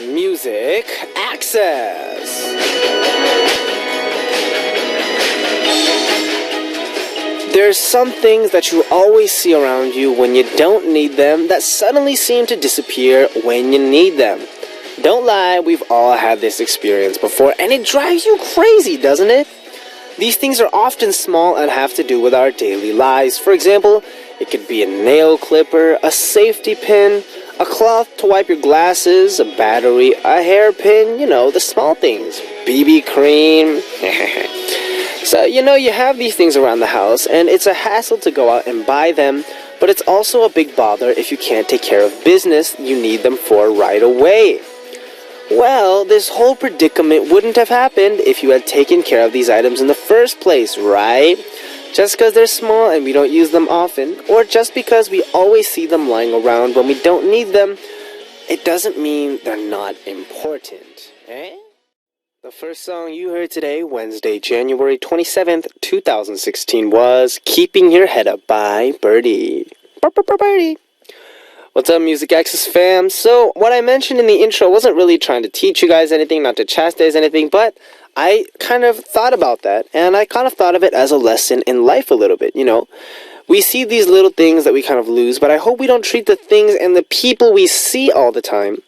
Music Access. There's some things that you always see around you when you don't need them that suddenly seem to disappear when you need them. Don't lie, we've all had this experience before, and it drives you crazy, doesn't it? These things are often small and have to do with our daily lives. For example, it could be a nail clipper, a safety pin, a cloth to wipe your glasses, a battery, a hairpin, the small things. BB cream. So, you have these things around the house, and it's a hassle to go out and buy them, but it's also a big bother if you can't take care of business you need them for right away. Well, this whole predicament wouldn't have happened if you had taken care of these items in the first place, right? Just because they're small and we don't use them often, or just because we always see them lying around when we don't need them, it doesn't mean they're not important, eh? The first song you heard today, Wednesday, January 27th, 2016, was Keeping Your Head Up by Birdie. Birdie. What's up, Music Access fam? So, what I mentioned in the intro wasn't really trying to teach you guys anything, not to chastise anything, but I kind of thought about that, and I kind of thought of it as a lesson in life a little bit, We see these little things that we kind of lose, but I hope we don't treat the things and the people we see all the time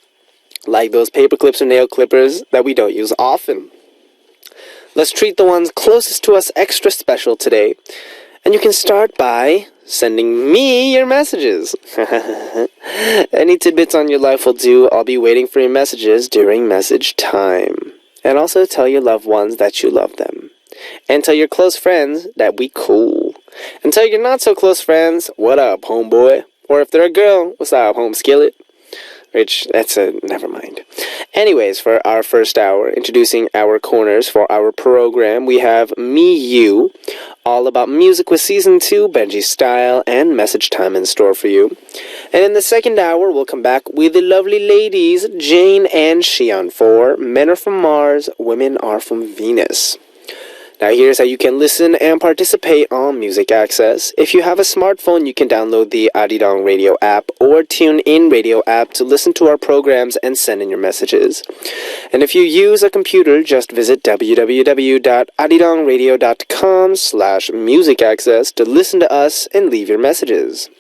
like those paper clips or nail clippers that we don't use often. Let's treat the ones closest to us extra special today, and you can start by sending me your messages. Any tidbits on your life will do. I'll be waiting for your messages during message time. And also tell your loved ones that you love them. And tell your close friends that we cool. And tell your not so close friends, what up, homeboy? Or if they're a girl, what's up, home skillet? Never mind. Anyways, for our first hour, introducing our corners for our program, we have Me, You, all about music with Season 2, Benji Style, and Message Time in store for you. And in the second hour, we'll come back with the lovely ladies, Jane and Shion, for Men Are From Mars, Women Are From Venus. Now here's how you can listen and participate on Music Access. If you have a smartphone, you can download the Adidong Radio app or TuneIn Radio app to listen to our programs and send in your messages. And if you use a computer, just visit www.adidongradio.com/musicaccess to listen to us and leave your messages.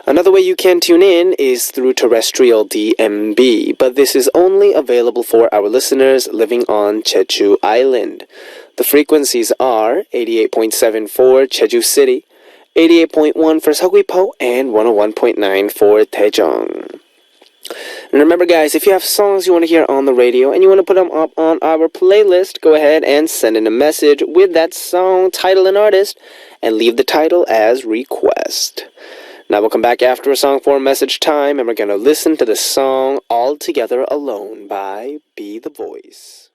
Another way you can tune in is through terrestrial DMB, but this is only available for our listeners living on Jeju Island. The frequencies are 88.7 for Jeju City, 88.1 for Seogwipo, and 101.9 for Daejeon. And remember, guys, if you have songs you want to hear on the radio and you want to put them up on our playlist, go ahead and send in a message with that song, title, and artist, and leave the title as request. Now we'll come back after a song for message time, and we're going to listen to the song All Together Alone by Be The Voice.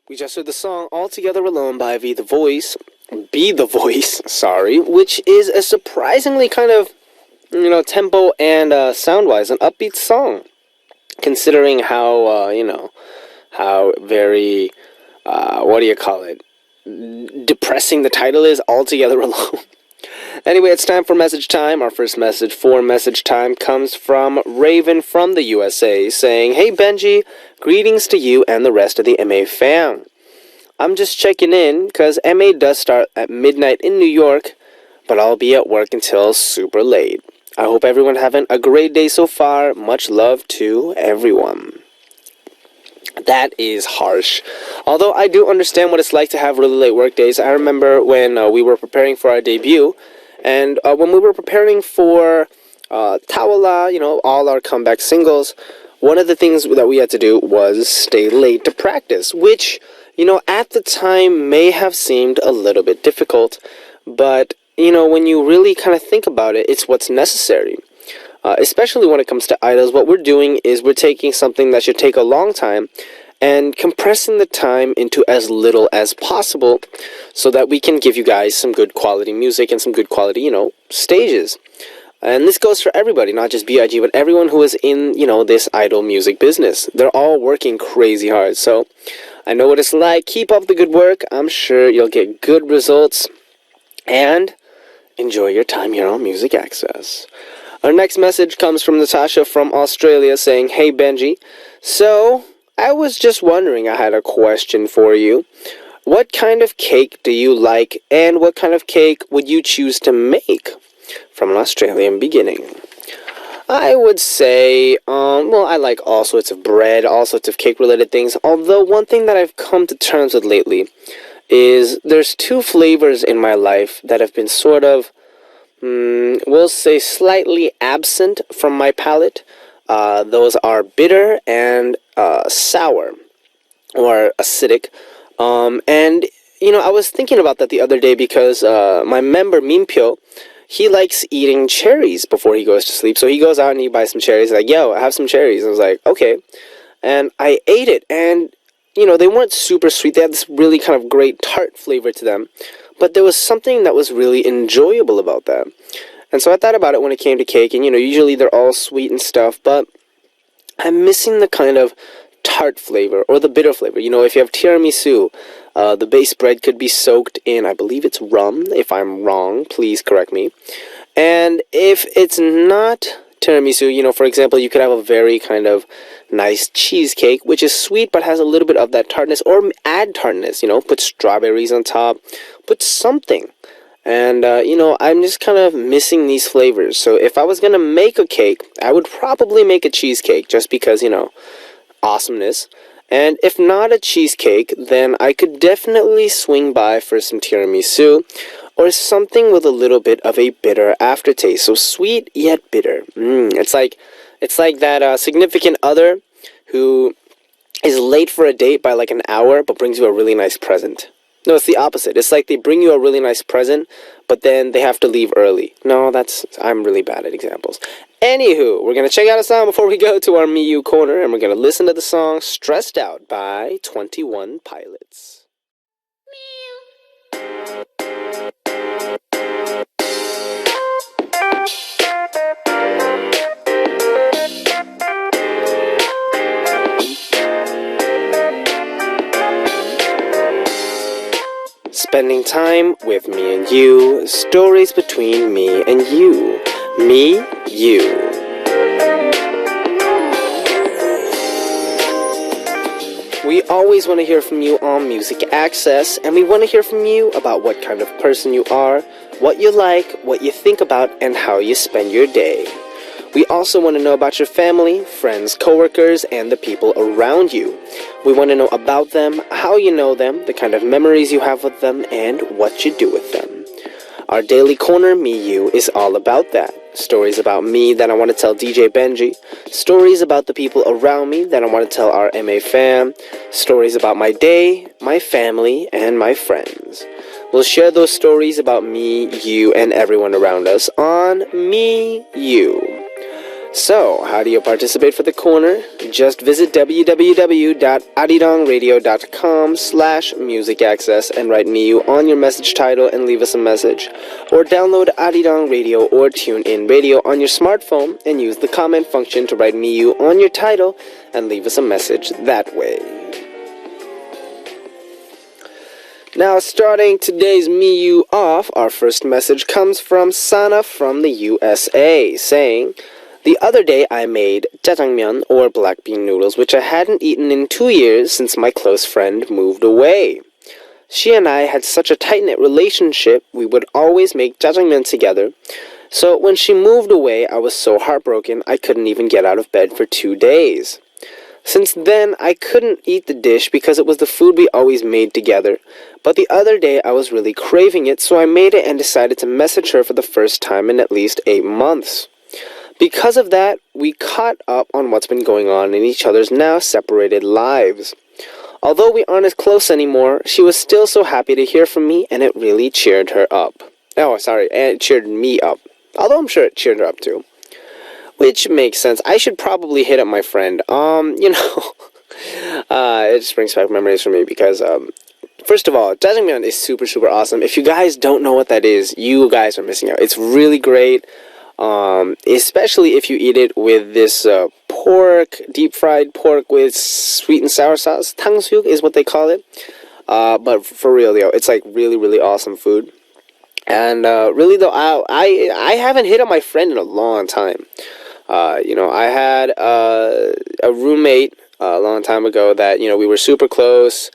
We just heard the song All Together Alone by Be The Voice, which is a surprisingly kind of, tempo and sound-wise an upbeat song, considering how, how very, depressing the title is, All Together Alone. Anyway, it's time for message time. Our first message for message time comes from Raven from the USA saying, Hey Benji, greetings to you and the rest of the MA fam. I'm just checking in because MA does start at midnight in New York, but I'll be at work until super late. I hope everyone having a great day so far. Much love to everyone. That is harsh. Although I do understand what it's like to have really late work days. I remember when we were preparing for our debut, and when we were preparing for Tawala, all our comeback singles, one of the things that we had to do was stay late to practice, which, at the time may have seemed a little bit difficult, but, when you really kind of think about it, it's what's necessary. Especially when it comes to idols, what we're doing is we're taking something that should take a long time and compressing the time into as little as possible so that we can give you guys some good quality music and some good quality, stages. And this goes for everybody, not just B.I.G., but everyone who is in, this idol music business. They're all working crazy hard. So I know what it's like. Keep up the good work. I'm sure you'll get good results. And enjoy your time here on Music Access. Our next message comes from Natasha from Australia saying, Hey Benji, So, I was just wondering, I had a question for you. What kind of cake do you like, and what kind of cake would you choose to make? From an Australian beginning. I would say, well, I like all sorts of bread, all sorts of cake related things. Although, one thing that I've come to terms with lately is there's two flavors in my life that have been sort of, we'll say, slightly absent from my palate. Those are bitter and sour, or acidic. And, I was thinking about that the other day because my member, Minpyo, he likes eating cherries before he goes to sleep. So he goes out and he buys some cherries. Like, yo, have some cherries. I was like, okay. And I ate it. And, they weren't super sweet. They had this really kind of great tart flavor to them. But there was something that was really enjoyable about that. And so I thought about it when it came to cake. And, usually they're all sweet and stuff. But I'm missing the kind of tart flavor or the bitter flavor. If you have tiramisu, the base bread could be soaked in, I believe it's rum. If I'm wrong, please correct me. And if it's not tiramisu, for example, you could have a very kind of nice cheesecake, which is sweet but has a little bit of that tartness, or add tartness, put strawberries on top, put something. And, I'm just kind of missing these flavors. So if I was going to make a cake, I would probably make a cheesecake just because, awesomeness. And if not a cheesecake, then I could definitely swing by for some tiramisu or something with a little bit of a bitter aftertaste. So sweet yet bitter. It's like that significant other who is late for a date by like an hour but brings you a really nice present. No, it's the opposite. It's like they bring you a really nice present, but then they have to leave early. No, I'm really bad at examples. Anywho, we're going to check out a song before we go to our Miyu corner, and we're going to listen to the song Stressed Out by 21 Pilots. Spending time with me and you, stories between me and you. Me, you. We always want to hear from you on Music Access, and we want to hear from you about what kind of person you are, what you like, what you think about, and how you spend your day. We also want to know about your family, friends, coworkers, and the people around you. We want to know about them, how you know them, the kind of memories you have with them, and what you do with them. Our daily corner, Me You, is all about that. Stories about me that I want to tell DJ Benji. Stories about the people around me that I want to tell our MA fam. Stories about my day, my family, and my friends. We'll share those stories about me, you, and everyone around us on Me You. So, how do you participate for the corner? Just visit www.arirang.radio.com/musicaccess and write Miyu on your message title and leave us a message. Or download Arirang Radio or TuneIn Radio on your smartphone and use the comment function to write Miyu on your title and leave us a message that way. Now, starting today's Miyu off, our first message comes from Sana from the USA, saying, "The other day I made jjajangmyeon, or black bean noodles, which I hadn't eaten in 2 years since my close friend moved away. She and I had such a tight-knit relationship, we would always make jjajangmyeon together. So when she moved away, I was so heartbroken I couldn't even get out of bed for 2 days. Since then, I couldn't eat the dish because it was the food we always made together. But the other day I was really craving it, so I made it and decided to message her for the first time in at least 8 months. Because of that, we caught up on what's been going on in each other's now separated lives. Although we aren't as close anymore, she was still so happy to hear from me, and it really cheered her up. It cheered me up. Although I'm sure it cheered her up too. Which makes sense. I should probably hit up my friend. It just brings back memories for me because, first of all, jjajangmyeon is super, super awesome. If you guys don't know what that is, you guys are missing out. It's really great. Especially if you eat it with this deep fried pork with sweet and sour sauce. Tangsuk is what they call it. But for real, it's like really, really awesome food. And really though, I haven't hit on my friend in a long time. I had a roommate a long time ago that, we were super close.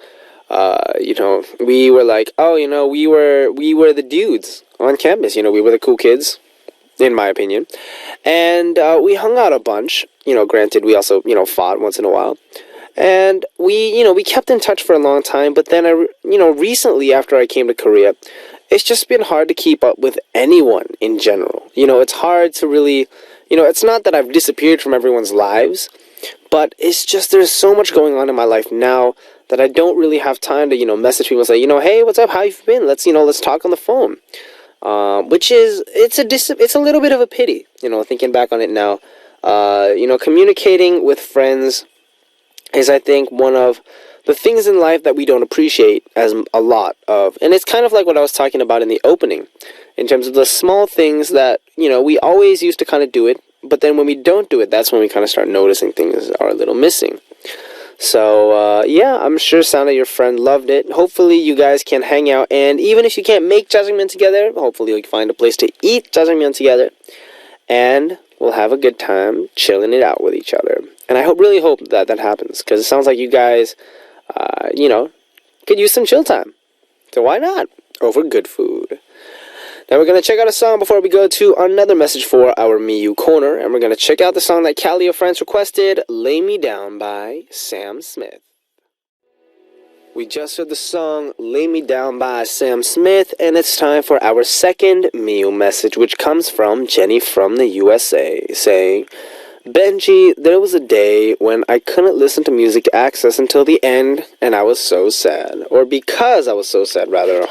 We were like, oh, we were the dudes on campus. We were the cool kids, in my opinion. And we hung out a bunch. Granted, we also, fought once in a while. And we kept in touch for a long time. But then, recently after I came to Korea, it's just been hard to keep up with anyone in general. It's hard to really, it's not that I've disappeared from everyone's lives, but it's just there's so much going on in my life now that I don't really have time to, message people and say, hey, what's up? How you been? Let's talk on the phone. Which is, it's a little bit of a pity, thinking back on it now. Communicating with friends is, I think, one of the things in life that we don't appreciate as a lot of. And it's kind of like what I was talking about in the opening, in terms of the small things that, we always used to kind of do it. But then when we don't do it, that's when we kind of start noticing things are a little missing. So, I'm sure Sana, your friend, loved it. Hopefully you guys can hang out. And even if you can't make jjajangmyeon together, hopefully you'll find a place to eat jjajangmyeon together. And we'll have a good time chilling it out with each other. And I really hope that happens. Because it sounds like you guys, could use some chill time. So why not? Over good food. Now we're going to check out a song before we go to another message for our Miyu Corner. And we're going to check out the song that Callie of France requested, Lay Me Down by Sam Smith. We just heard the song Lay Me Down by Sam Smith, and it's time for our second Miyu message, which comes from Jenny from the USA, saying, Benji, there was a day when I couldn't listen to Music Access until the end, and I was so sad. Or because I was so sad, rather.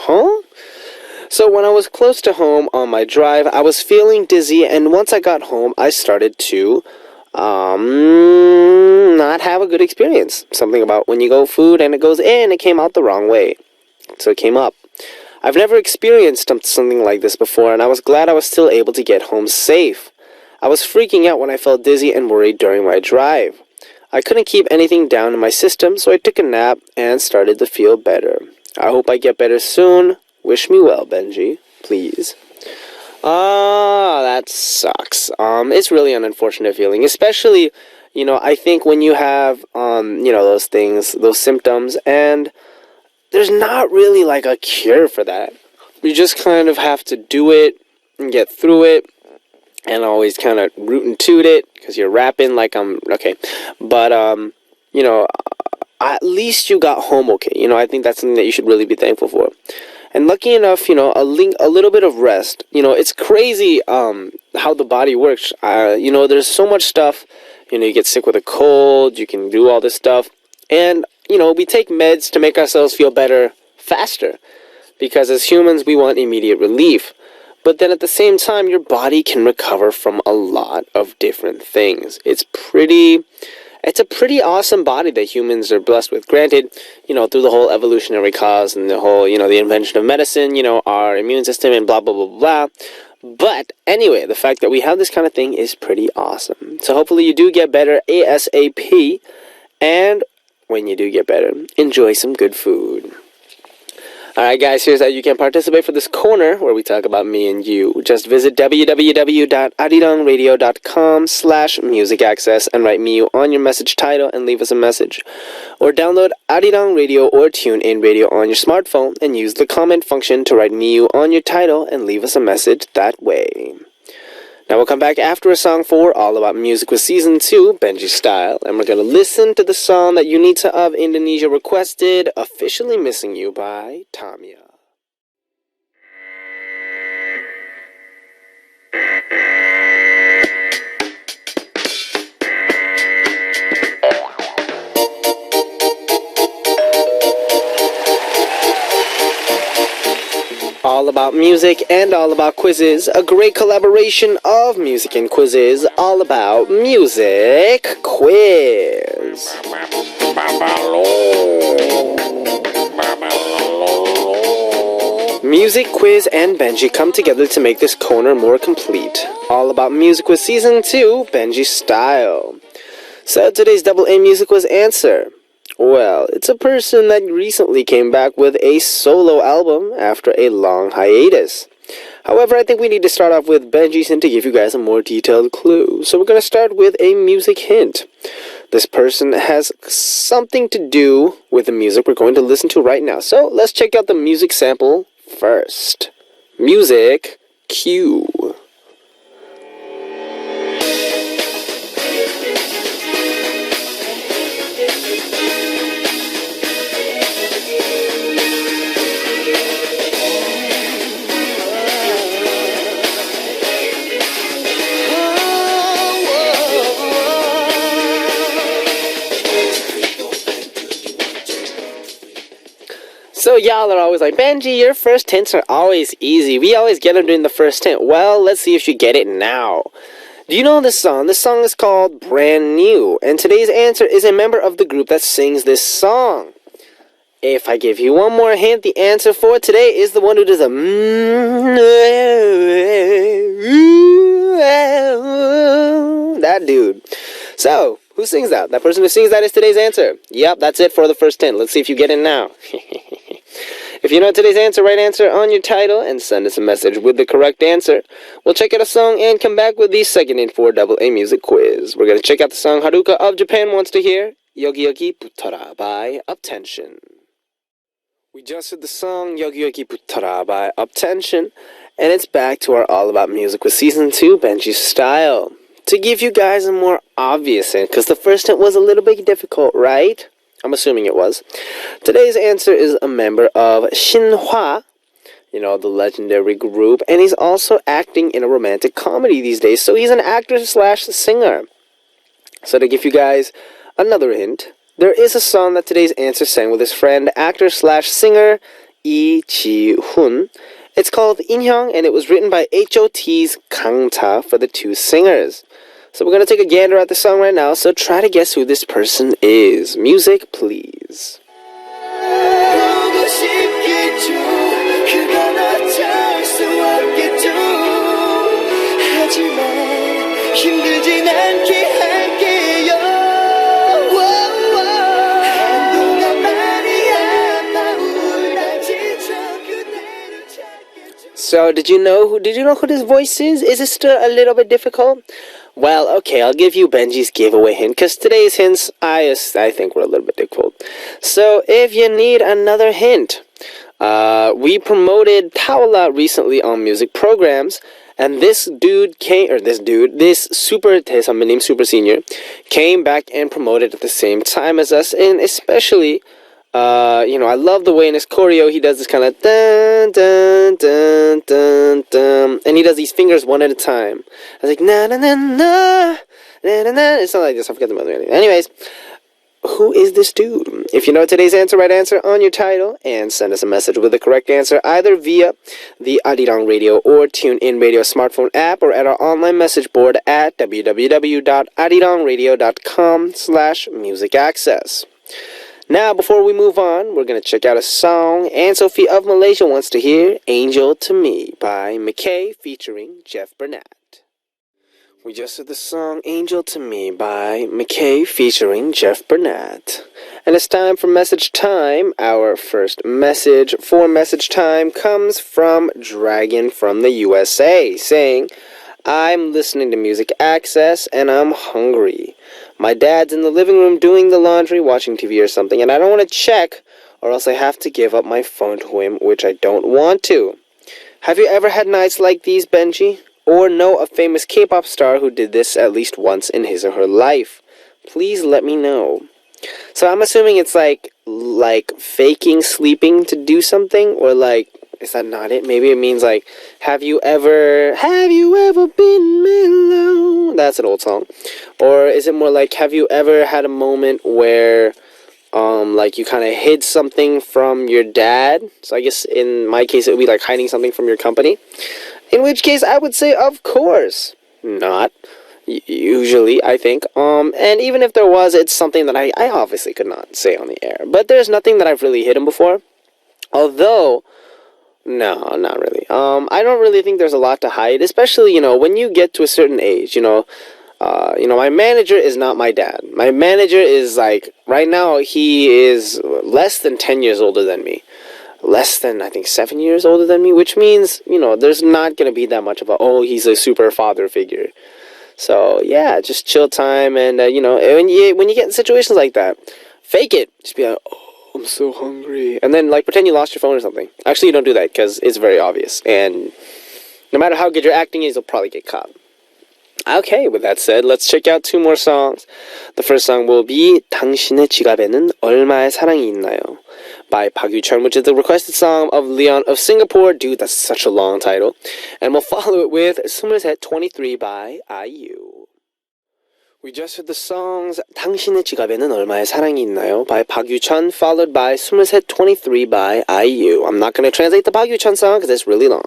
So when I was close to home on my drive, I was feeling dizzy, and once I got home, I started to not have a good experience. Something about when you go food and it goes in, it came out the wrong way. So it came up. I've never experienced something like this before, and I was glad I was still able to get home safe. I was freaking out when I felt dizzy and worried during my drive. I couldn't keep anything down in my system, so I took a nap and started to feel better. I hope I get better soon. Wish me well, Benji. Please. That sucks. It's really an unfortunate feeling, especially, I think when you have, those things, those symptoms, and there's not really like a cure for that. You just kind of have to do it and get through it and always kind of root and toot it because you're rapping like okay. But, at least you got home okay. I think that's something that you should really be thankful for. And lucky enough, a little bit of rest. It's crazy how the body works. There's so much stuff. You get sick with a cold. You can do all this stuff. And, we take meds to make ourselves feel better faster. Because as humans, we want immediate relief. But then at the same time, your body can recover from a lot of different things. It's a pretty awesome body that humans are blessed with. Granted, through the whole evolutionary cause and the whole, the invention of medicine, our immune system and blah, blah, blah, blah. But anyway, the fact that we have this kind of thing is pretty awesome. So hopefully you do get better ASAP. And when you do get better, enjoy some good food. Alright guys, here's how you can participate for this corner where we talk about me and you. Just visit www.arirangradio.com/musicaccess and write Miyu on your message title and leave us a message. Or download Arirang Radio or TuneIn Radio on your smartphone and use the comment function to write Miyu on your title and leave us a message that way. Now we'll come back after a song for All About Music with Season 2, Benji Style. And we're going to listen to the song that Unita of Indonesia requested, Officially Missing You by Tamia. All about music and all about quizzes. A great collaboration of music and quizzes. All about music quiz. Music, quiz, and Benji come together to make this corner more complete. All about music with Season 2, Benji Style. So today's double A music was answer. Well, it's a person that recently came back with a solo album after a long hiatus. However, I think we need to start off with Benji's hint to give you guys a more detailed clue. So we're going to start with a music hint. This person has something to do with the music we're going to listen to right now. So let's check out the music sample first. Music cue. So y'all are always like, Benji, your first hints are always easy. We always get them during the first hint. Well, let's see if you get it now. Do you know this song? This song is called Brand New. And today's answer is a member of the group that sings this song. If I give you one more hint, the answer for today is the one who does a that dude. So, who sings that? That person who sings that is today's answer. Yep, that's it for the first hint. Let's see if you get it now. If you know today's answer, write answer on your title and send us a message with the correct answer. We'll check out a song and come back with the second hint for Double A Music Quiz. We're going to check out the song Haruka of Japan Wants to Hear, Yogi Yogi Putara by Uptension. We just heard the song Yogi Yogi Putara by Uptension, and it's back to our All About Music with Season 2, Benji Style. To give you guys a more obvious hint, because the first hint was a little bit difficult, right? I'm assuming it was. Today's answer is a member of Shinhwa, you know, the legendary group, and he's also acting in a romantic comedy these days, so he's an actor/singer. So to give you guys another hint, there is a song that today's answer sang with his friend, actor/singer Lee Ji-hoon. It's called Inhyung, and it was written by H.O.T's Kang Ta for the two singers. So we're going to take a gander at the song right now, so try to guess who this person is. Music, please. So did you know who this voice is? Is it still a little bit difficult? Well, okay, I'll give you Benji's giveaway hint, because today's hints, I think, were a little bit difficult. So, if you need another hint, we promoted Tawala recently on music programs, and this super senior, came back and promoted at the same time as us, and especially, I love the way in his choreo he does this kind of dun dun dun dun dun, and he does these fingers one at a time. I was like na na na na na na na. It's not like this. I forget the melody. Anyways, who is this dude? If you know today's answer, write answer on your title and send us a message with the correct answer either via the Arirang Radio or TuneIn Radio smartphone app or at our online message board at www.arirangradio.com/musicaccess. Now, before we move on, we're going to check out a song Anne Sophie of Malaysia wants to hear, Angel to Me by McKay featuring Jeff Burnett. We just heard the song Angel to Me by McKay featuring Jeff Burnett. And it's time for message time. Our first message for message time comes from Dragon from the USA saying, I'm listening to Music Access and I'm hungry. My dad's in the living room doing the laundry, watching TV or something, and I don't want to check, or else I have to give up my phone to him, which I don't want to. Have you ever had nights like these, Benji? Or know a famous K-pop star who did this at least once in his or her life? Please let me know. So I'm assuming it's like faking sleeping to do something, or is that not it? Maybe it means have you ever been mellow? That's an old song. Or is it more like, have you ever had a moment where, you kind of hid something from your dad? So I guess in my case, it would be like hiding something from your company. In which case, I would say, of course, not. Usually, I think. And even if there was, it's something that I obviously could not say on the air. But there's nothing that I've really hidden before. Although, no, not really. I don't really think there's a lot to hide, especially, when you get to a certain age, my manager is not my dad. My manager is right now, he is less than 10 years older than me. Less than, I think, 7 years older than me, which means, there's not going to be that much of he's a super father figure. So yeah, just chill time, and when you get in situations like that, fake it. Just be like, oh, I'm so hungry, and then like pretend you lost your phone or something. Actually, you don't do that because it's very obvious, and no matter how good your acting is, you'll probably get caught. Okay, with that said, let's check out two more songs. The first song will be 당신의 지갑에는 얼마의 사랑이 있나요? By Park Yu-chun, which is the requested song of Leon of Singapore. Dude, that's such a long title. And we'll follow it with Summerset 23 by IU. We just heard the songs 당신의 지갑에는 얼마의 사랑이 있나요? By Park Yu-chun, followed by Summerset 23 by IU. I'm not going to translate the Park Yu-chun song because it's really long.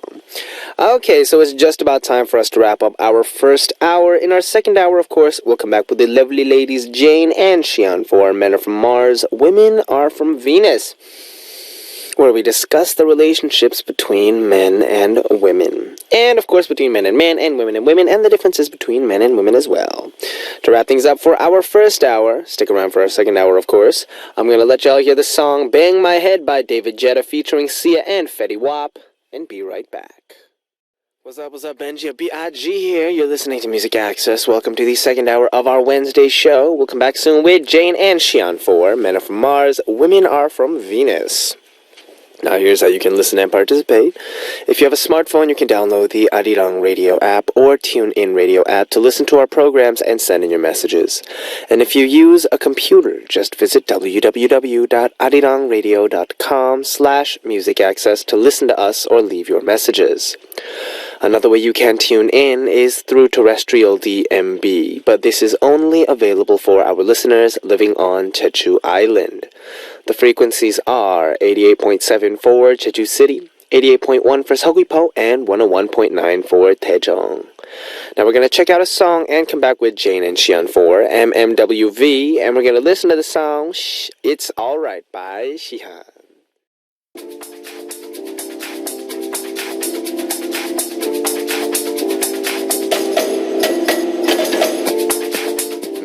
Okay, so it's just about time for us to wrap up our first hour. In our second hour, of course, we'll come back with the lovely ladies Jane and Xian for Men Are From Mars, Women Are From Venus, where we discuss the relationships between men and women. And, of course, between men and women, and the differences between men and women as well. To wrap things up for our first hour, stick around for our second hour, of course, I'm going to let y'all hear the song Bang My Head by David Guetta featuring Sia and Fetty Wap, and be right back. What's up, Benji? B.I.G. here. You're listening to Music Access. Welcome to the second hour of our Wednesday show. We'll come back soon with Jane and Xian for Men Are From Mars, Women Are From Venus. Now here's how you can listen and participate. If you have a smartphone, you can download the Arirang Radio app or TuneIn Radio app to listen to our programs and send in your messages. And if you use a computer, just visit www.arirangradio.com/musicaccess to listen to us or leave your messages. Another way you can tune in is through terrestrial DMB, but this is only available for our listeners living on Jeju Island. The frequencies are 88.7 for Jeju City, 88.1 for Seogwipo, and 101.9 for Daejeong. Now we're going to check out a song and come back with Jane and Xian for MMWV, and we're going to listen to the song It's Alright by Shihan.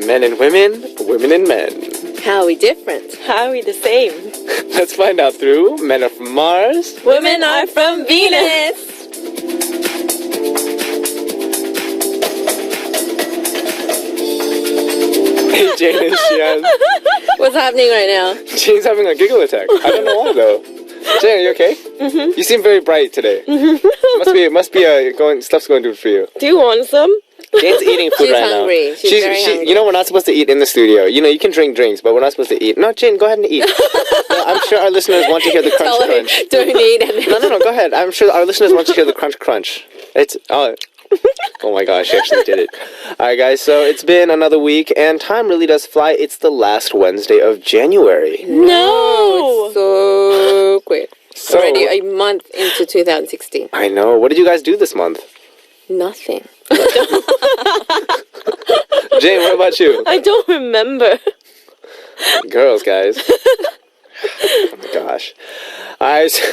Men and women, women and men. How are we different? How are we the same? Let's find out through Men Are From Mars, Women Are From Venus. Hey, Jane and Xian. What's happening right now? Jane's having a giggle attack. I don't know why though. Jane, are you okay? Mm-hmm. You seem very bright today. Mm-hmm. Must be stuff's going good for you. Do you want some? Jane's eating food right hungry. now. She's very hungry. You know we're not supposed to eat in the studio. You know you can drink drinks, but we're not supposed to eat. No, Jane, go ahead and eat. No, I'm sure our listeners want to hear the crunch crunch. Don't eat. No, go ahead. I'm sure our listeners want to hear the crunch crunch. Oh my gosh, she actually did it. Alright guys, so it's been another week and time really does fly. It's the last Wednesday of January. No! It's so quick. Already a month into 2016. I know. What did you guys do this month? Nothing. Jane, what about you? I don't remember. Girls, guys. Oh my gosh. Alright, so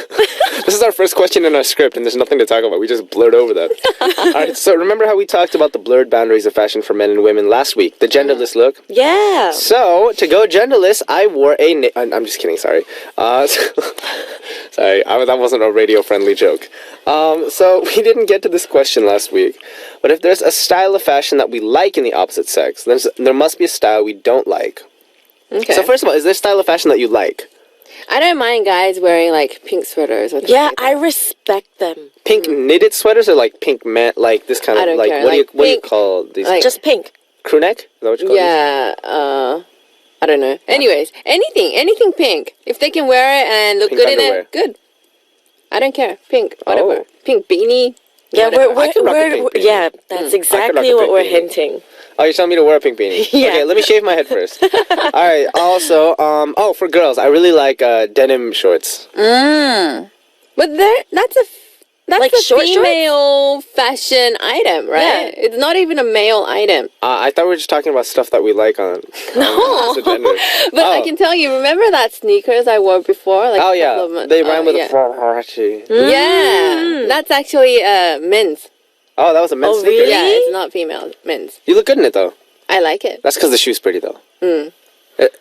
this is our first question in our script and there's nothing to talk about. We just blurred over that. Alright, so remember how we talked about the blurred boundaries of fashion for men and women last week? The genderless look? Yeah. So, to go genderless, I wore I'm just kidding, sorry. Sorry, that wasn't a radio-friendly joke. So, we didn't get to this question last week. But if there's a style of fashion that we like in the opposite sex, there must be a style we don't like. Okay. So first of all, is there a style of fashion that you like? I don't mind guys wearing like pink sweaters. Or yeah, I respect them. Pink knitted sweaters or like pink like this kind of like care. what do you call these? Like, just pink. Crew neck? Is that what you call yeah, I don't know. Anyways, anything pink. If they can wear it and look Pink good in underwear. it, good. I don't care. Pink, whatever. Oh. Pink beanie. Yeah, pink beanie. yeah, that's exactly what we're hinting. Oh, you're telling me to wear a pink beanie? Yeah. Okay, let me shave my head first. Alright, also, for girls, I really like denim shorts. But that's Like a short female fashion item, right? Yeah. It's not even a male item. I thought we were just talking about stuff that we like on the gender. But I can tell you, remember that sneakers I wore before? Like a couple of months? They rhyme with yeah. a Farachi. Yeah, that's actually men's. Oh, that was a men's Oh, sneaker? really? Yeah, it's not female, men's. You look good in it, though. I like it. That's because the shoe's pretty, though.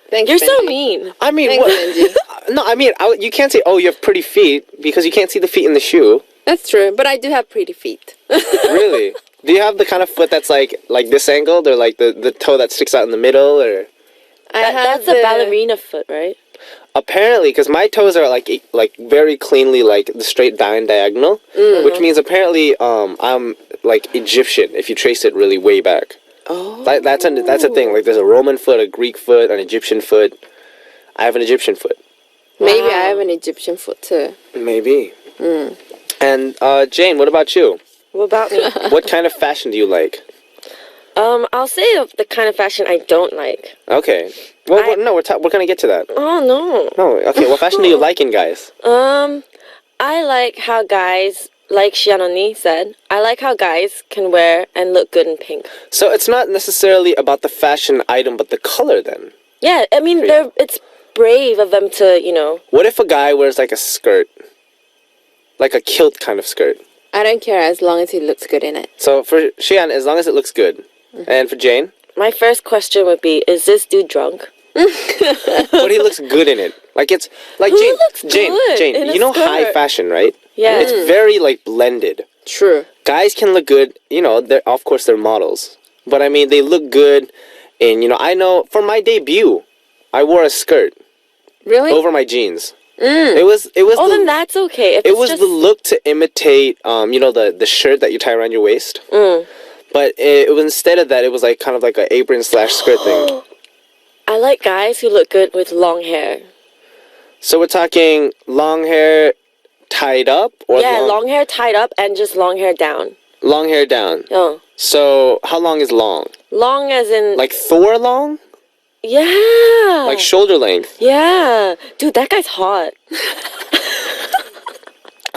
Thanks, You're so Benji. mean. I mean, Thanks, what? No, I mean, you can't say, oh, you have pretty feet, because you can't see the feet in the shoe. That's true, but I do have pretty feet. Really? Do you have the kind of foot that's like this angled, or like the toe that sticks out in the middle, or? That's a ballerina foot, right? Apparently, because my toes are like very cleanly like the straight diagonal, which means apparently I'm like Egyptian if you trace it really way back. Oh. That's a thing. Like there's a Roman foot, a Greek foot, an Egyptian foot. I have an Egyptian foot. Maybe I have an Egyptian foot too. Maybe. And Jane, what about you? What about me? What kind of fashion do you like? I'll say the kind of fashion I don't like. Okay. Well, no, we're gonna get to that. Oh no. No. Okay. What fashion do you like in guys? I like how guys, like Shianoni said, I like how guys can wear and look good in pink. So it's not necessarily about the fashion item, but the color then. Yeah, I mean, it's brave of them to, What if a guy wears like a skirt? Like a kilt kind of skirt. I don't care as long as he looks good in it. So for Xian, as long as it looks good. And for Jane? My first question would be, is this dude drunk? But he looks good in it. Like it's like Who Jane. looks Jane. good Jane. in a You know skirt? high fashion, right? Yeah. It's very like blended. True. Guys can look good. Of course they're models, but I mean they look good. And I know for my debut, I wore a skirt Really? over my jeans. It was. Oh, then that's okay. If It it's was just... the look to imitate, the shirt that you tie around your waist. But it was instead of that, it was like kind of like an apron / skirt thing. I like guys who look good with long hair. So we're talking long hair tied up, or long hair tied up and just long hair down. long hair down. Oh, So how long is long? long as in Like Thor long? yeah, Like shoulder length? yeah. Dude, that guy's hot.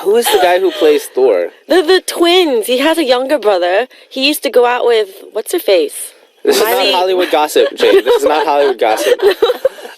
Who is the guy who plays Thor? The twins. He has a younger brother. He used to go out with what's her face? This is Miley. not Hollywood gossip, Jay. This is not Hollywood gossip.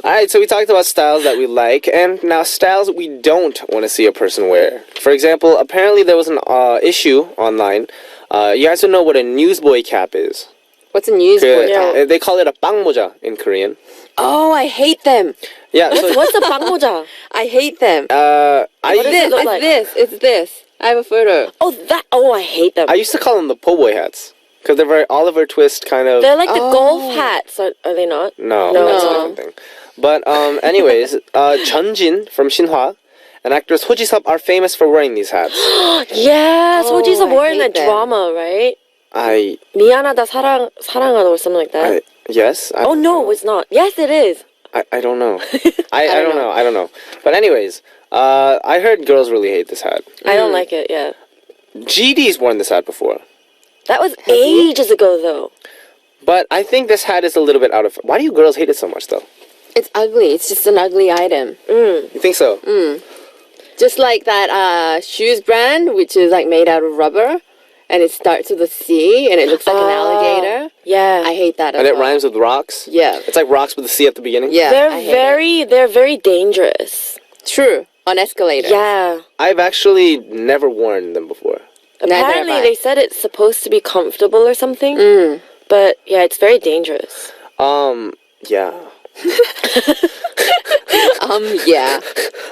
Alright, so we talked about styles that we like, and now styles we don't want to see a person wear. For example, apparently there was an issue online. You guys don't know what a newsboy cap is. What's a newsboy Yeah. cap? They call it a 빵모자 in Korean. Oh, I hate them. Yeah, so What's a bangmoja? I hate them. I What does it look It's like? It's this. I have a photo. Oh, I hate them. used to call them the po' boy hats because they're very Oliver Twist kind of. They're like the golf hats, are they not? No, No. that's a different thing. But anyways, Jeonjin from Shinhwa and actress Ho Ji-sub are famous for wearing these hats. Yes, Oh, what is I wore in hate that them. drama, right? I 미안하다 사랑하다 or something like that. yes. Oh no, it's not. Yes, it is. I don't know. I don't know. But anyways, I heard girls really hate this hat. I don't like it. Yeah, GD's worn this hat before. that was ages ago though. But I think this hat is a little bit out of. Why do you girls hate it so much though? It's ugly. It's just an ugly item. You think so? Just like that shoes brand, which is like made out of rubber, and it starts with a C, and it looks like an alligator. Yeah, I hate that. And as it well. rhymes with rocks. Yeah. It's like rocks with a C at the beginning. Yeah. they're I hate they're very dangerous. it. True. On escalators. Yeah. I've actually never worn them before. Neither have Apparently, I. they said it's supposed to be comfortable or something. But yeah, it's very dangerous. Yeah. Yeah.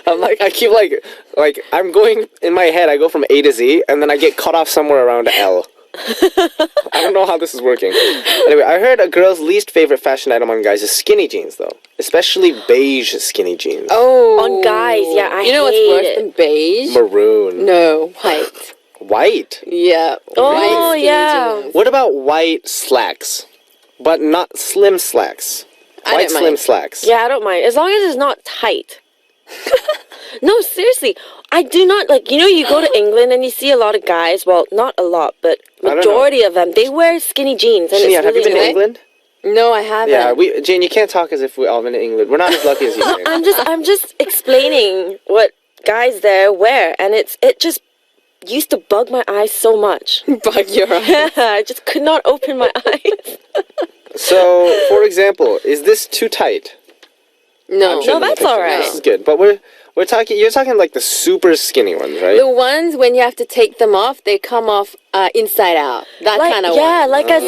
I'm like, I keep like I'm going in my head. I go from A to Z, and then I get cut off somewhere around L. I don't know how this is working. Anyway, I heard a girl's least favorite fashion item on guys is skinny jeans, though, especially beige skinny jeans. Oh. On guys, yeah, I You know what's hate worse it. than beige? Maroon. No, white. White. Yeah. Oh, white skinny yeah. jeans. What about white slacks, but not slim slacks? I White don't slim mind. slacks. Yeah, I don't mind as long as it's not tight. No, seriously, I do not like. You go to England and you see a lot of guys. Well, not a lot, but don't majority of them, they wear skinny jeans, and Shania, it's have you really been to nice. England? No, I haven't. Yeah, Jane, you can't talk as if we all been to England. We're not as lucky as you. Jane. I'm just explaining what guys there wear, and it just used to bug my eyes so much. Bug your eyes. Yeah, I just could not open my eyes. So, for example, is this too tight? No. I'm sure No, the that's picture- all right. This is good, but we're talking. You're talking like the super skinny ones, right? The ones when you have to take them off, they come off inside out. That Like, kind of yeah, one. like as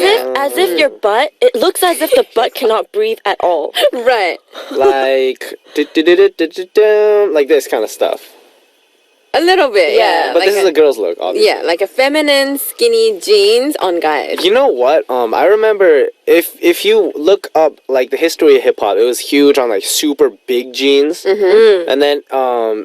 if your butt. It looks as if the butt cannot breathe at all. Right. Like like this kind of stuff. A little bit, yeah. But this is a girl's look, obviously. Yeah, like a feminine skinny jeans on guys. You know what? I remember if you look up like the history of hip hop, it was huge on like super big jeans, and then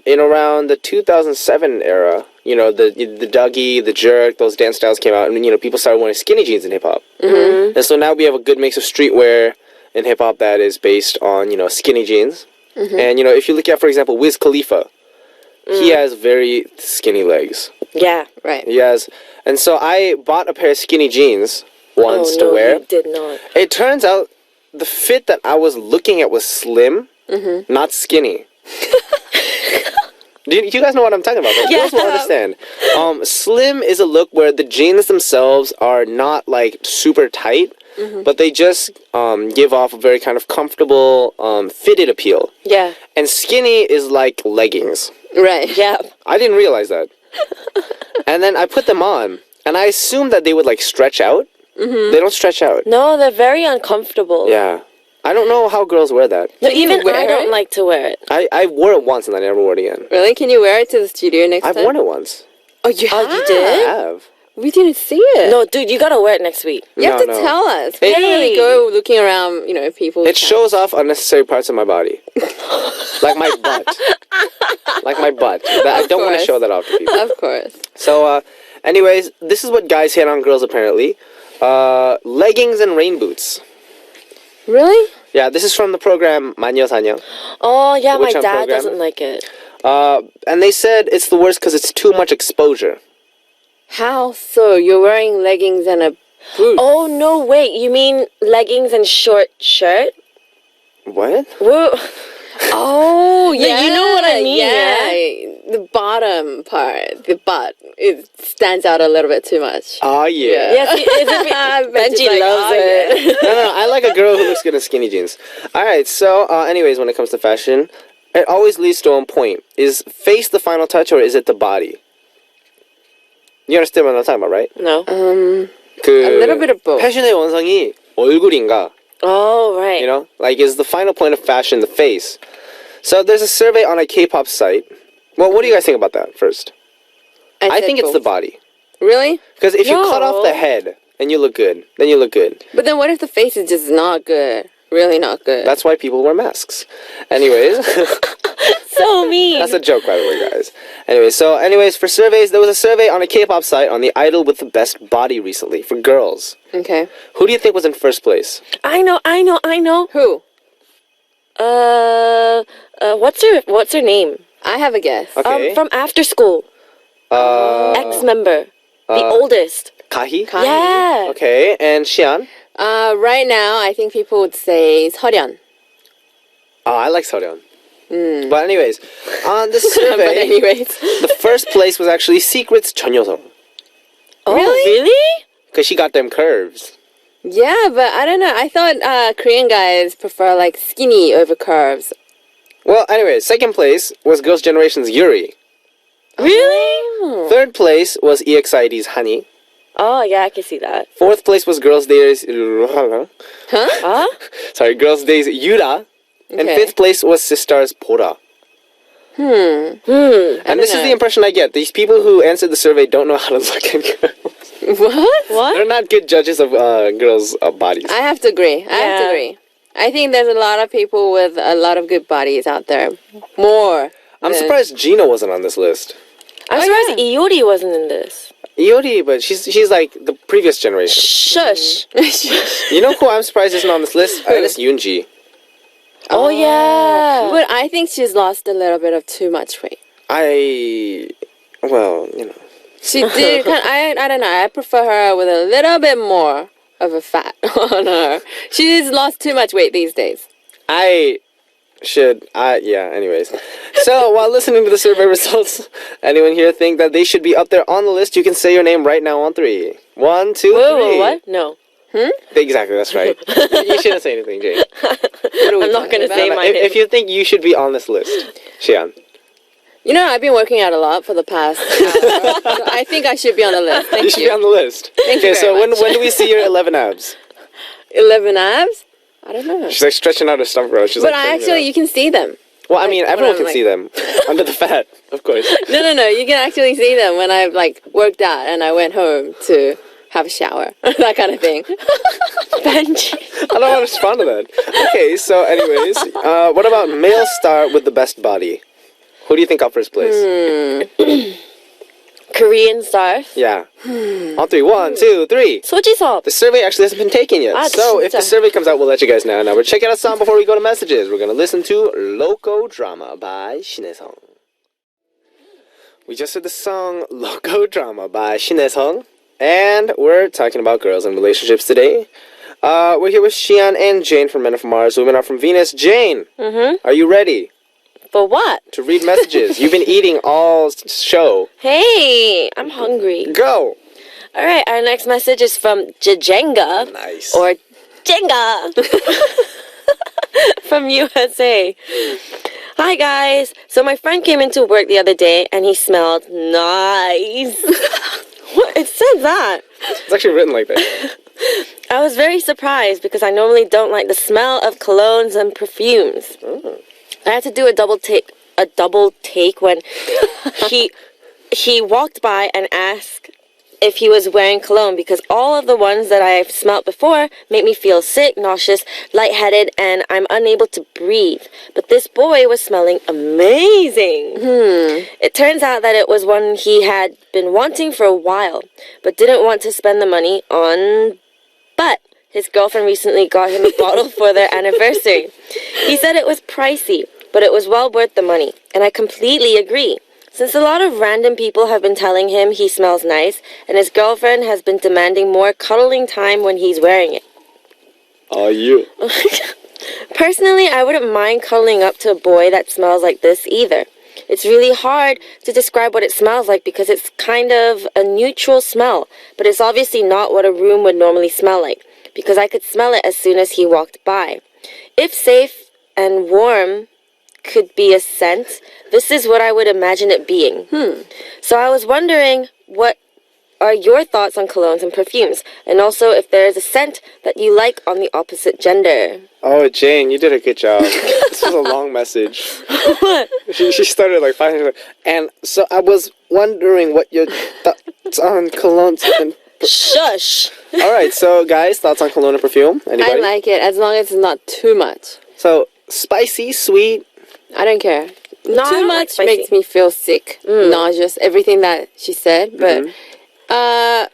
in around the 2007 era, you know, the Dougie, the Jerk, those dance styles came out, and you know people started wearing skinny jeans in hip hop, and so now we have a good mix of streetwear in hip hop that is based on skinny jeans, and if you look at, for example, Wiz Khalifa. He has very skinny legs. Yeah. Right. He has, and so I bought a pair of skinny jeans once to wear. You did not. It turns out the fit that I was looking at was slim, not skinny. Do you guys know what I'm talking about? Like, girls will understand. Slim is a look where the jeans themselves are not like super tight, but they just give off a very kind of comfortable, fitted appeal. Yeah. And skinny is like leggings. Right. Yeah. I didn't realize that. And then I put them on, and I assumed that they would like stretch out. They don't stretch out. No, they're very uncomfortable. Yeah. I don't know how girls wear that. No, Can you even wear I don't it? like to wear it. I wore it once and I never wore it again. Really? Can you wear it to the studio next I've time? worn it once. Oh, you have? Oh, you I did? have. We didn't see it. No, dude, you gotta wear it next week. You have to No. tell us. We It- can't really go looking around, people. It shows off unnecessary parts of my body. Like my butt. Like my butt. I don't want to course. show that off to people. Of course. So, anyways, this is what guys hit on girls apparently. Leggings and rain boots. Really? Yeah, this is from the program 마녀 사녀. Oh, yeah, Which my on dad program? doesn't like it. And they said it's the worst because it's too much exposure. How so? You're wearing leggings and a boot. Oh, no, wait. You mean leggings and short shirt? What? Whoa. Oh, Yeah, you know what I mean, Yeah. The bottom part, the butt, it stands out a little bit too much. Oh, yeah. Yes, Benji Benji's loves like, oh, it. No, I like a girl who looks good in skinny jeans. Alright, so, anyways, when it comes to fashion, it always leads to one point. Is face the final touch or is it the body? You understand what I'm talking about, right? No. A little bit of both. 패션의 원성이 얼굴인가? Oh, right. You know? Like, is the final point of fashion the face? So there's a survey on a K-pop site. Well, what do you guys think about that first? I said think it's the both. body. Really? Because if you cut off the No. head and you look good, then you look good. But then what if the face is just not good? Really not good. That's why people wear masks. Anyways, So mean. that's a joke, by the way, guys. Anyways, for surveys, there was a survey on a K-pop site on the idol with the best body recently for girls. Okay. Who do you think was in first place? I know. Who? What's her name? I have a guess. Okay. From After School. Ex-member. The oldest. Kahi? Yeah. Okay, and Xian? Right now, I think people would say 설현. Oh, I like Seoryun. But anyways, on the But survey, anyways. the first place was actually Secret's Chun Yo-sung. Oh, Really? really? Because she got them curves. Yeah, but I don't know. I thought Korean guys prefer like skinny over curves. Well, anyways, second place was Girls' Generation's Yuri. Really? Third place was EXID's Honey. Oh, yeah, I can see that. Fourth place was Girls' Day's Huh? sorry, Girls' Day's Yura. And Okay. fifth place was Sistar's Pora. And this is the impression I get. These people who answered the survey don't know how to look at girls. What? They're not good judges of girls' bodies. I have to agree. I have to Yeah. agree. I think there's a lot of people with a lot of good bodies out there. More. I'm than- surprised Gina wasn't on this list. I'm surprised Iori wasn't in this. Iori, but she's like the previous generation. Shush. You know who I'm surprised isn't on this list? It's Yoonji. Oh, yeah. But I think she's lost a little bit of too much weight. Well, you know. She did. I don't know. I prefer her with a little bit more of a fat on her. She's lost too much weight these days. Anyways. So, while listening to the survey results, anyone here think that they should be up there on the list? You can say your name right now on 3. 1, 2, 3. Whoa, what? No. Exactly, that's right. You shouldn't say anything, Jane. I'm not going to say my name. If you think you should be on this list, Xian. You know, I've been working out a lot for the past hour. So I think I should be on the list. Thank You should be on the list. Thank you Okay, so very much. when do we see your 11 abs? 11 abs? I don't know. She's like stretching out her stomach, bro. She's But like, I actually, you can see them. Well, I mean, Like, everyone when can I'm, see them under the fat, of course. No. You can actually see them when I've like worked out and I went home to have a shower, that kind of thing. Benji. I don't know how to respond to that. Okay, so anyways, what about male star with the best body? Who do you think got first place? Korean stars. Yeah. On three. 1, 2, 3. 소지섭. The survey actually hasn't been taken yet. Ah, So if the 진짜. survey comes out, we'll let you guys know. Now we're checking out a song before we go to messages. We're going to listen to Loco Drama by Shinhae-sung. We just heard the song Loco Drama by Shinhae-sung. And we're talking about girls and relationships today. We're here with Xian and Jane from Men Are From Mars. Women Are From Venus. Jane, are you ready For what? to read messages? You've been eating all show. Hey, I'm hungry. Go. All right, our next message is from Jajenga. Nice. Or Jenga. From USA. Hi, guys. So my friend came into work the other day, and he smelled nice. What? It said that. It's actually written like that. I was very surprised because I normally don't like the smell of colognes and perfumes. I had to do a double take when he walked by and asked if he was wearing cologne because all of the ones that I've smelled before make me feel sick, nauseous, lightheaded, and I'm unable to breathe. But this boy was smelling amazing. It turns out that it was one he had been wanting for a while, but didn't want to spend the money on. But his girlfriend recently got him a bottle for their anniversary. He said it was pricey, but it was well worth the money, and I completely agree. Since a lot of random people have been telling him he smells nice, and his girlfriend has been demanding more cuddling time when he's wearing it. Oh, you. Personally, I wouldn't mind cuddling up to a boy that smells like this either. It's really hard to describe what it smells like because it's kind of a neutral smell, but it's obviously not what a room would normally smell like, because I could smell it as soon as he walked by. If safe and warm could be a scent, this is what I would imagine it being. So I was wondering, what are your thoughts on colognes and perfumes? And also if there is a scent that you like on the opposite gender. Oh, Jane, you did a good job. This was a long message. What? She started like 5 minutes. And so I was wondering what your thoughts on cologne and... Shush! All right, so guys, thoughts on cologne and perfume? I Anybody? like it as long as it's not too much. So, spicy, sweet. I don't care. No, I Too don't like much spicy. makes me feel sick, nauseous, everything that she said. But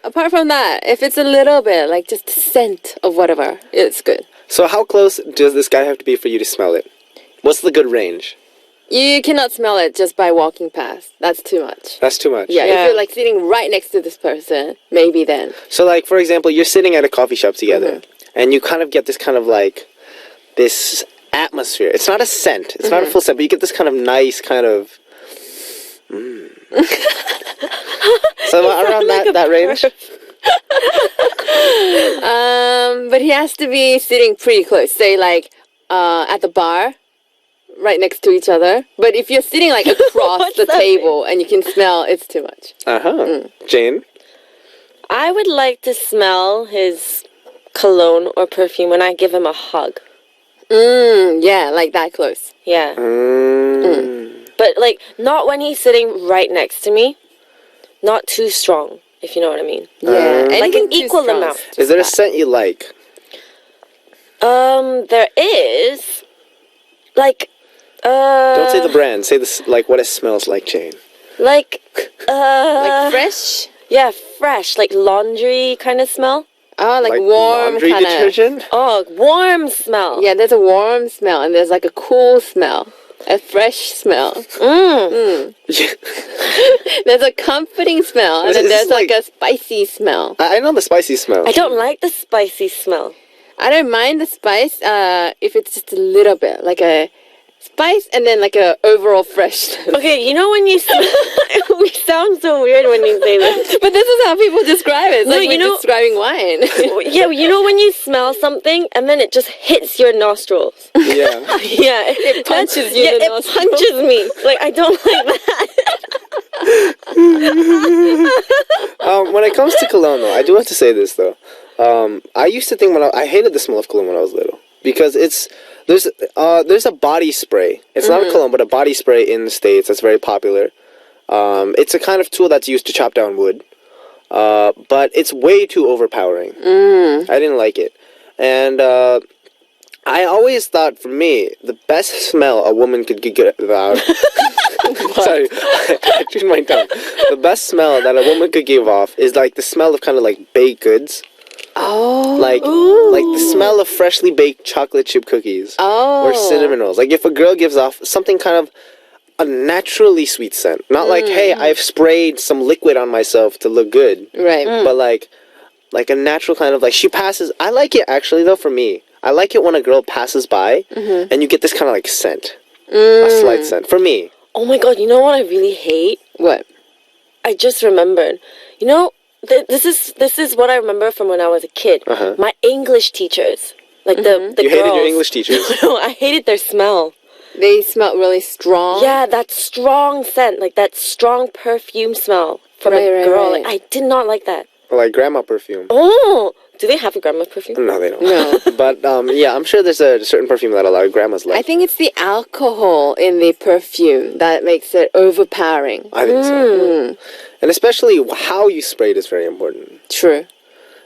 apart from that, if it's a little bit, like just scent of whatever, it's good. So how close does this guy have to be for you to smell it? What's the good range? You cannot smell it just by walking past. That's too much. That's too much. Yeah, Yeah. if you're like sitting right next to this person, maybe then. So like, for example, you're sitting at a coffee shop together, and you kind of get this kind of like, this atmosphere. It's not a scent. It's not a full scent, but you get this kind of nice kind of... So around that range? But he has to be sitting pretty close. Say like at the bar, right next to each other. But if you're sitting like across the table and you can smell, it's too much. Uh-huh. Jane? I would like to smell his cologne or perfume when I give him a hug. Yeah, like that close. Yeah. Mm. But, like, not when he's sitting right next to me. Not too strong, if you know what I mean. Yeah, Like anything an too equal strong amount. just Is there a bad. scent you like? There is, like, Don't say the brand. Say this, like what it smells like, Jane. like, Like fresh? yeah, fresh, like laundry kind of smell. Oh, like warm laundry kind of. detergent? Oh, warm smell. Yeah, there's a warm smell and there's like a cool smell. A fresh smell. There's a comforting smell and then It's there's like like- a spicy smell. I know the spicy smell. I don't like the spicy smell. I don't mind the spice if it's just a little bit. Like a spice and then like a overall freshness. Okay, you know when you we sound so weird when you say this. But this is how people describe it. It's No, like you we're know- describing wine. Yeah, you know when you smell something and then it just hits your nostrils. Yeah. Yeah, it punches you in the it nostril. punches me. Like I don't like that. When it comes to cologne, though, I do have to say this, though. I used to think I hated the smell of cologne when I was little. because there's a body spray. It's not a cologne, but a body spray in the States that's very popular. It's a kind of tool that's used to chop down wood, but it's way too overpowering. I didn't like it, and I always thought, for me, the best smell a woman could get out. Sorry, I chewed my tongue. The best smell that a woman could give off is like the smell of kind of like baked goods. Oh. Like the smell of freshly baked chocolate chip cookies. Oh. Or cinnamon rolls. Like if a girl gives off something kind of a naturally sweet scent. Not like, hey, I've sprayed some liquid on myself to look good. Right. But like a natural kind of like, she passes. I like it actually though, for me. I like it when a girl passes by and you get this kind of like scent. A slight scent. For me. Oh my god, you know what I really hate? What? I just remembered. You know, this is what I remember from when I was a kid. My English teachers. Like the You girls. hated your English teachers? No, I hated their smell. They smell really strong. Yeah, that strong scent. Like that strong perfume smell from a girl. Right. Like, I did not like that. Like grandma perfume. Oh! Do they have a grandma perfume? No, they don't. No. But yeah, I'm sure there's a certain perfume that a lot of grandmas like. I think it's the alcohol in the perfume that makes it overpowering. I think so. And especially how you spray it is very important. True.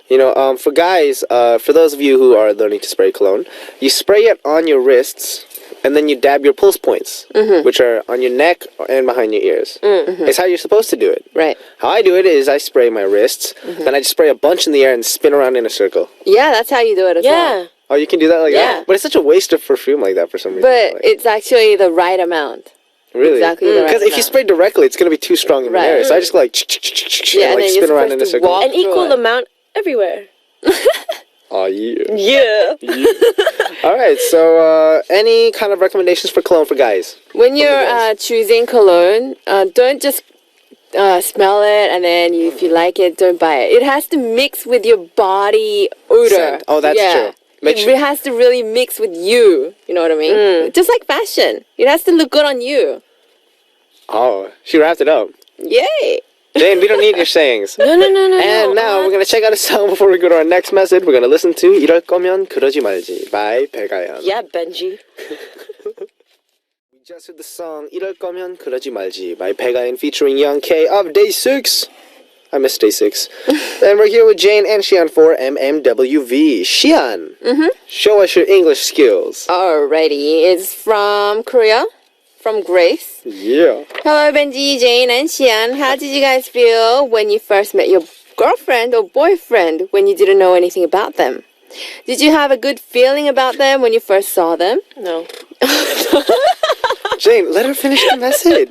You know, for guys, for those of you who are learning to spray cologne, you spray it on your wrists, and then you dab your pulse points, which are on your neck and behind your ears. It's how you're supposed to do it. Right. How I do it is I spray my wrists, then I just spray a bunch in the air and spin around in a circle. Yeah, that's how you do it as well. Yeah. Oh, you can do that like Yeah. that? But it's such a waste of perfume like that for some reason. But Like, it's actually the right amount. really? exactly the right Because if you amount. spray directly, it's going to be too strong in the Right. air. So I just go like, Yeah, and and like then you're spin around in a supposed to circle. walk An equal through it. amount everywhere. Oh, yeah. Yeah. All right, so any kind of recommendations for cologne for guys? When you you're guys? choosing cologne, don't just smell it and then if you like it, don't buy it. It has to mix with your body odor. Scent. Oh, that's true. Make It sure- has to really mix with you. You know what I mean? Just like fashion. It has to look good on you. Oh, she wrapped it up. Yay! Jane, we don't need your sayings. No. And now we're going to check out a song before we go to our next message. We're going to listen to 이럴 거면 그러지 말지 by 백아연. Yeah, Benji. We just heard the song 이럴 거면 그러지 말지 by 백아연 featuring Young K of Day 6. I missed Day 6. And we're here with Jane and Xian for MMWV. Xian, show us your English skills. Alrighty, it's from Korea, from Grace. Yeah. Hello, Benji, Jane, and Xian. How did you guys feel when you first met your girlfriend or boyfriend when you didn't know anything about them? Did you have a good feeling about them when you first saw them? No. Jane, let her finish the message.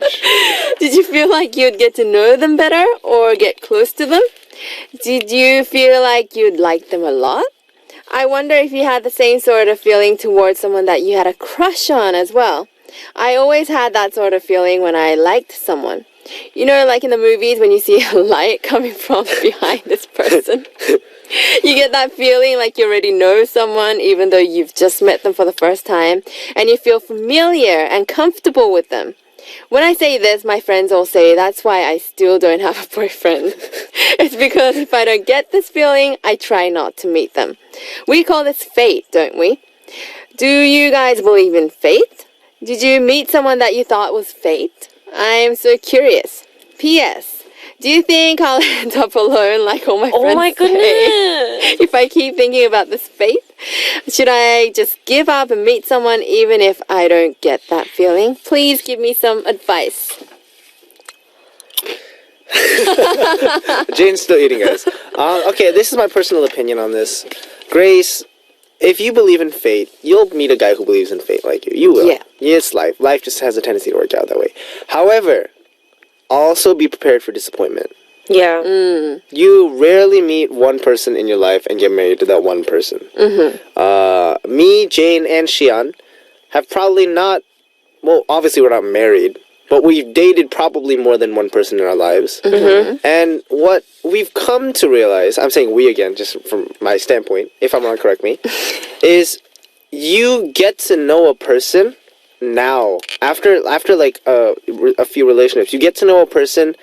Did you feel like you'd get to know them better or get close to them? Did you feel like you'd like them a lot? I wonder if you had the same sort of feeling towards someone that you had a crush on as well. I always had that sort of feeling when I liked someone. You know, like in the movies when you see a light coming from behind this person. You get that feeling like you already know someone even though you've just met them for the first time, and you feel familiar and comfortable with them. When I say this, my friends all say that's why I still don't have a boyfriend. It's because if I don't get this feeling, I try not to meet them. We call this fate, don't we? Do you guys believe in fate? Did you meet someone that you thought was fate? I'm so curious. P.S. Do you think I'll end up alone like all my friends Oh my say? goodness. If I keep thinking about this fate? Should I just give up and meet someone even if I don't get that feeling? Please give me some advice. Jane's still eating, guys. Okay, this is my personal opinion on this. Grace, if you believe in fate, you'll meet a guy who believes in fate like you. You will. Yeah. It's life. Life just has a tendency to work out that way. However, also be prepared for disappointment. Yeah. You rarely meet one person in your life and get married to that one person. Me, Jane, and Xian have probably not, well, obviously we're not married, but we've dated probably more than one person in our lives. And what we've come to realize, I'm saying we again, just from my standpoint, if I'm wrong, correct me, is you get to know a person now. After like a few relationships, you get to know a person,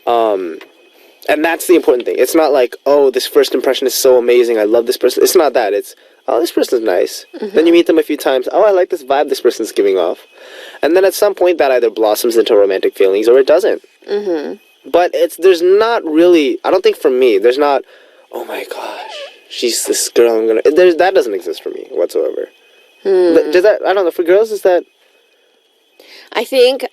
and that's the important thing. It's not like, oh, this first impression is so amazing, I love this person. It's not that. It's, oh, this person's nice. Then you meet them a few times. Oh, I like this vibe this person's giving off. And then at some point that either blossoms into romantic feelings or it doesn't. But there's not really, I don't think for me, there's not, oh my gosh, she's this girl I'm gonna, that doesn't exist for me whatsoever. But does that, I don't know, for girls is that? I think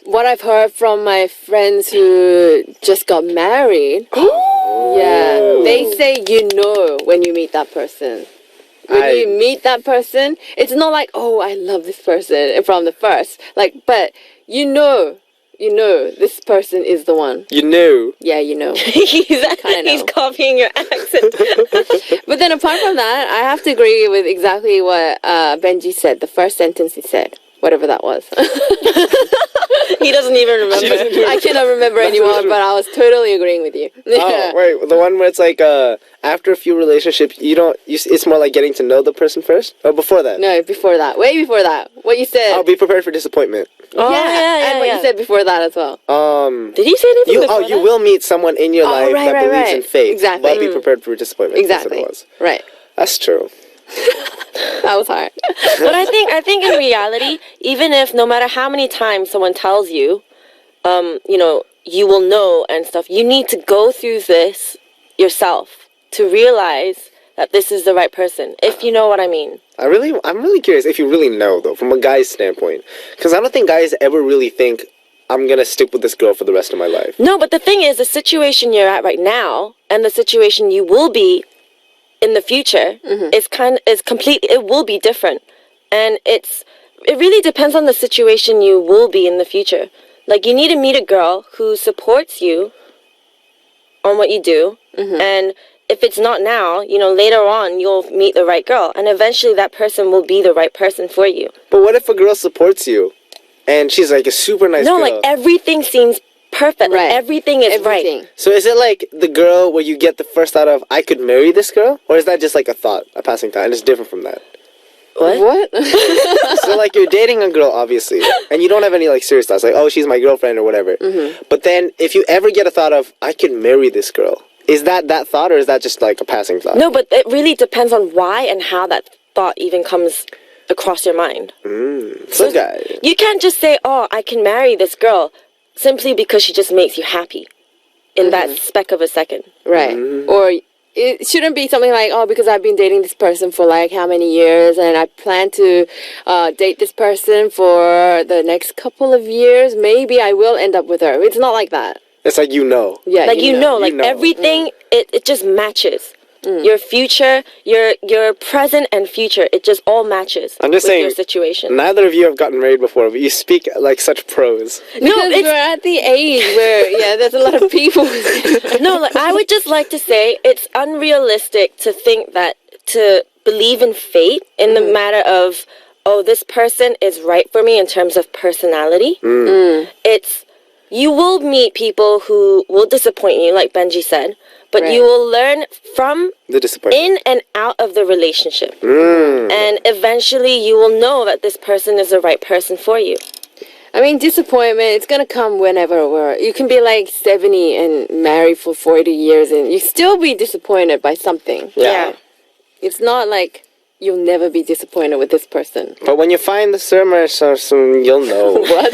what I've heard from my friends who just got married, yeah, they say when you meet that person. When you meet that person, it's not like, oh, I love this person from the first. Like, but you know this person is the one. You know. Yeah, you know. He's copying your accent. But then apart from that, I have to agree with exactly what Benji said. The first sentence he said. Whatever that was. He doesn't even remember. I cannot remember anymore, but I was totally agreeing with you. Oh, wait, the one where it's like, after a few relationships, it's more like getting to know the person first? Or before that? No, before that. Way before that. What you said. I'll be prepared for disappointment. Oh, yeah, and what you said before that as well. Did he say anything before that? You will meet someone in your life that believes in fate. Exactly. But be prepared for disappointment. Exactly. That's what it was. Right. That's true. That was hard. But I think in reality, even if no matter how many times someone tells you, you will know and stuff, you need to go through this yourself to realize that this is the right person, if you know what I mean. I'm really curious if you really know, though, from a guy's standpoint. Because I don't think guys ever really think, I'm going to stick with this girl for the rest of my life. No, but the thing is, the situation you're at right now and the situation you will be in the future is completely, it will be different. And it really depends on the situation you will be in the future. Like, you need to meet a girl who supports you on what you do. And if it's not now, later on, you'll meet the right girl. And eventually that person will be the right person for you. But what if a girl supports you and she's like a super nice girl? No, like everything seems perfect. Right. Like, everything is right. So is it like the girl where you get the first thought of, I could marry this girl? Or is that just like a thought, a passing thought, and it's different from that? What? So like you're dating a girl, obviously, and you don't have any like serious thoughts, like, oh, she's my girlfriend or whatever. But then if you ever get a thought of, I could marry this girl, is that thought, or is that just like a passing thought? No, but it really depends on why and how that thought even comes across your mind. So guy, you can't just say, oh, I can marry this girl simply because she just makes you happy in that speck of a second. Right. Or it shouldn't be something like, oh, because I've been dating this person for like how many years and I plan to date this person for the next couple of years, maybe I will end up with her. It's not like that. it's like Yeah, like everything, it just matches. Your future, your present and future, it just all matches. I'm just with saying, your situation. Neither of you have gotten married before, but you speak like such pros. Because we're at the age where, there's a lot of people. No, like, I would just like to say it's unrealistic to think that, to believe in fate in the matter of, oh, this person is right for me in terms of personality. You will meet people who will disappoint you, like Benji said, but you will learn from The disappointment. in and out of the relationship. And eventually you will know that this person is the right person for you. I mean, disappointment, it's going to come whenever. You can be like 70 and married for 40 years and you still be disappointed by something. Yeah. It's not like you'll never be disappointed with this person. But when you find the someone, you'll know. What?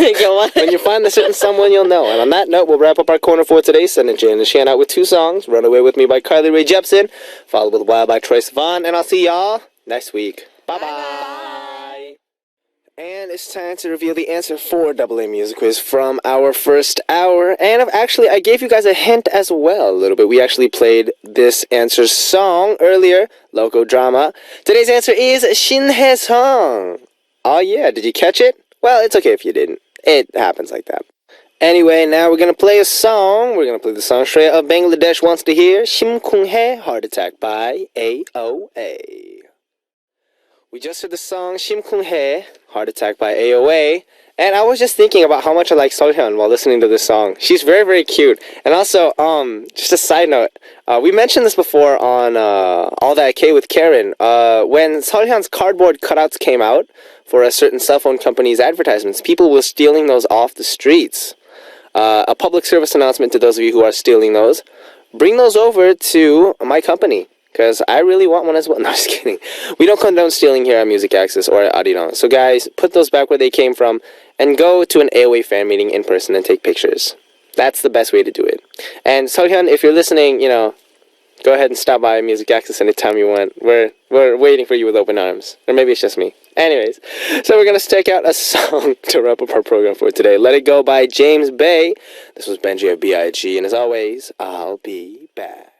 When you find the certain someone, you'll know. And on that note, we'll wrap up our corner for today. Sending Jane and Shan out with 2 songs. Run Away With Me by Carly Rae Jepsen. Followed with Wild by Troye Sivan. And I'll see y'all next week. Bye-bye. And it's time to reveal the answer for AA Music Quiz from our first hour. And I gave you guys a hint as well a little bit. We actually played this answer song earlier, Loco Drama. Today's answer is Shinhye Song. Oh yeah, did you catch it? Well, it's okay if you didn't. It happens like that. Anyway, now we're going to play a song. We're going to play the song Shreya of Bangladesh Wants to Hear, Shim Kung He, Heart Attack by AOA. We just heard the song Shim Kung He, Heart Attack by AOA, and I was just thinking about how much I like Seolhyun while listening to this song. She's very, very cute. And also, just a side note, we mentioned this before on All That K with Karen. When Seolhyun's cardboard cutouts came out for a certain cell phone company's advertisements, people were stealing those off the streets. A public service announcement to those of you who are stealing those. Bring those over to my company. because I really want one as well. No, just kidding. We don't condone stealing here at Music Access or at Arirang. So guys, put those back where they came from and go to an AOA fan meeting in person and take pictures. That's the best way to do it. And Seolhyun, if you're listening, go ahead and stop by Music Access anytime you want. We're waiting for you with open arms. Or maybe it's just me. Anyways, so we're going to check out a song to wrap up our program for today. Let It Go by James Bay. This was Benji of B.I.G. And as always, I'll be back.